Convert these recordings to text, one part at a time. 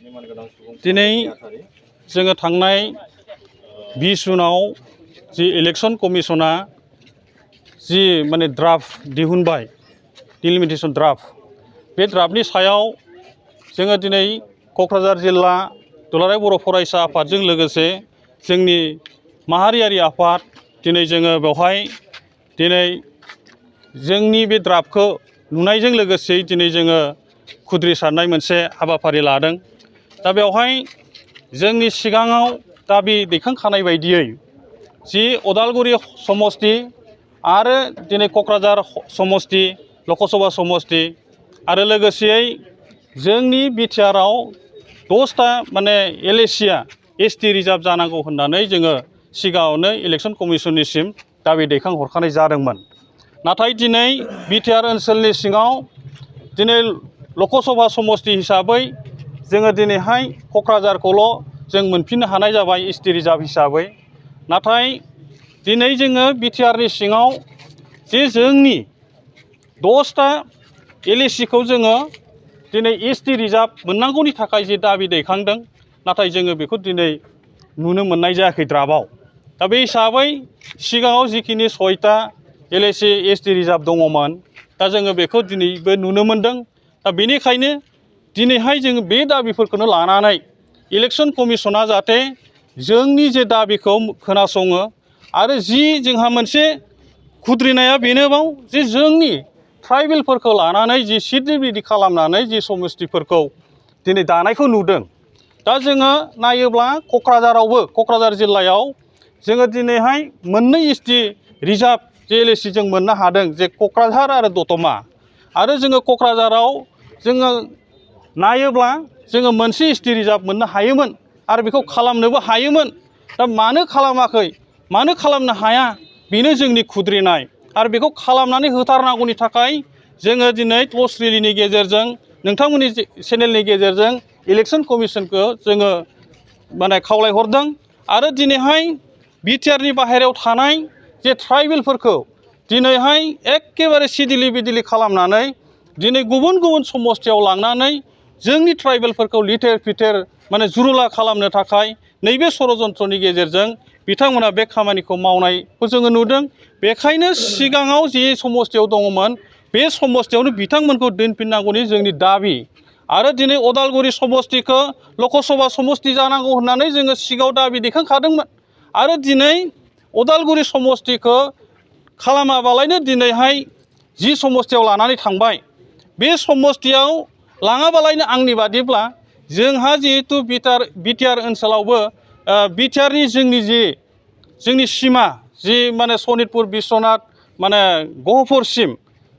दिनै जोङो थांनाय 20 जुनाव जि इलेक्शन कमिशना जि माने ड्राफ्ट दिहुनबाय डिलिमिटेशन ड्राफ्ट बे ड्राफ्टनि सायाव जोङो दिनै क'क्राझार जिल्ला दुलाराय बर' फरायसा आफादजों लोगोसे जोंनि माहारियारि आफाद दिनै जोङो बेवहाय दिनै जोंनि बे ड्राफ्टखौ नुनायजों लोगोसे दिनै जोङो खुद्रिसारनाय मोनसे हाबाफारि लादों। दा बेवहाय जोंनि सिगाङाव दाबि दैखांखानाय बायदियै जि उदालगुरि समस्ति आरो दिनै क'क्राझार समस्ति लकसभा समस्ति आरो लोगोसेयै जोंनि बिटिआरआव 10टा माने एलएसिया एसटि रिजार्भ जानांगौ होननानै जोङो सिगाङावनो इलेक्शन कमिशननिसिम दाबि दैखांहरखानाय जादोंमोन। नाथाय दिनै बिटिआर ओनसोलनि सिङाव दिनै लकसभा समस्ति हिसाबै जोङो दिनैहाय क'क्राझारखौल' जों मोनफिननो हानाय जाबाय एसटि रिजार्भ हिसाबै। नाथाय दिनै जोङो बिटिआरनि सिङाव जे जोंनि 10टा एलएसिखौ जोङो दिनै एसटि रिजार्भ मोननांगौनि थाखाय जे दाबि दैखांदों नाथाय जोङो बेखौ दिनै नुनो मोननाय जायाखै ड्राफ्टआव। दा बे हिसाबै सिगाङाव जिखिनि 6टा एलएसि एसटि रिजार्भ दङमोन दा जोङो बेखौ दिनैबो नुनो मोनदों। दा बेनिखायनो दिनैहाय जोङो बे दाबिफोरखौनो लानानै इलेक्शन कमिशना जाहाथे जोंनि जे दाबिखौ खोनासङो आरो जि जोंहा मोनसे खुद्रिनाया बेनोबाव जे जोंनि ट्राइबेलफोरखौ लानानै जि सिट बिदि खालामनानै जि समस्तिफोरखौ दिनै दानायखौ नुदों। दा जोङो नायोब्ला क'क्राझारावबो क'क्राझार जिल्लायाव जोङो दिनैहाय मोननै एसटि रिजार्भ जे एलएसि जों मोननो हादों जे क'क्राझार आरो दतमा आरो जोङो क'क्राझाराव जोङो नायोब्ला जोङो मोनसे एसटि रिजार्भ मोननो हायोमोन आरो बेखौ खालामनोबो हायोमोन। दा मानो खालामाखै मानो खालामनो हाया बेनो जोंनि खुद्रिनाय आरो बेखौ खालामनानै होथारनांगौनि थाखाय जोङो दिनै टस रिलिनि गेजेरजों नोंथांमोननि चेनेलनि गेजेरजों इलेक्शन कमिशनखौ जोङो माने खावलायहरदों आरो दिनैहाय बिटिआरनि बाहेरायाव थानाय जे ट्राइबेलफोरखौ दिनैहाय एखेबारे सिदिलि बिदिलि खालामनानै दिनै गुबुन गुबुन समस्तियाव लांनानै जोंनि ट्राइबेलफोरखौ लिथेर फिथेर माने जुरुला खालामनो थाखाय नैबे षड़यन्त्रनि गेजेरजों बिथांमोना बे खामानिखौ मावनायखौ जोङो नुदों। बेखायनो सिगाङाव जि समस्तियाव दङमोन बे समस्तियावनो बिथांमोनखौ दोनफिननांगौनि जोंनि दाबि आरो दिनै उदालगुरि समस्तिखौ लकसभा समस्ति जानांगौ होननानै जोङो सिगाङाव दाबि दैखांखादोंमोन आरो दिनै उदालगुरि समस्तिखौ खालामाबालायनो दिनैहाय जि समस्तियाव लानानै थांबाय बे समस्तियाव लाङाबालायनो आंनि बादिब्ला जोंहा जिहेतु बिटिआर ओनसोलावबो बिटिआरनि जोंनि सिमा जि माने सनितपुर बिश्वनाथ माने गहपुरसिम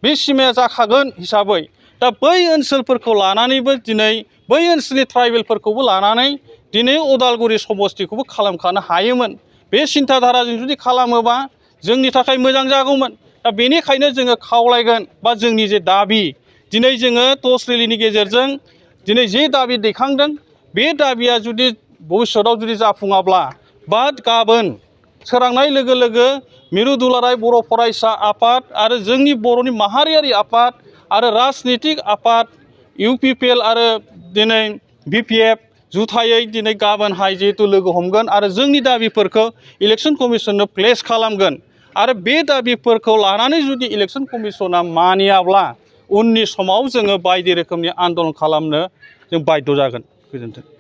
बे सिमाया जाखागोन हिसाबै दा बै ओनसोलफोरखौ लानानैबो दिनै बै ओनसोलनि ट्राइबेलफोरखौबो लानानै दिनै उदालगुरि समस्तिखौबो खालामखानो हायोमोन। बे सिन्थाधाराजों जुदि खालामोबा जोंनि थाखाय मोजां जागौमोन। दा बेनिखायनो जोङो खावलायगोन बा जोंनि जे दाबि दिनै जोङो टस रिलिनि गेजेरजों दिनै जे दाबि दैखांदों बे दाबिया जुदि भबिष्यतआव जुदि जाफुङाब्ला बा गाबोन सोरांनाय लोगो लोगो मिरु दुलाराय बर' फरायसा आफाद आरो जोंनि बर'नि माहारियारि आफाद आरो राजनितिक आफाद इउपिपिएल आरो दिनै बिपिएफ जुथायै दिनै गाबोनहाय जिहेतु लोगो हमगोन आरो जोंनि दाबिफोरखौ इलेक्शन कमिशननो प्लेस खालामगोन आरो बे दाबिफोरखौ लानानै जुदि इलेक्शन कमिशना मानियाब्ला उननि समाव जोङो बायदि रोखोमनि आन्दलन खालामनो जों बाध्य जागोन। गोजोन्थों।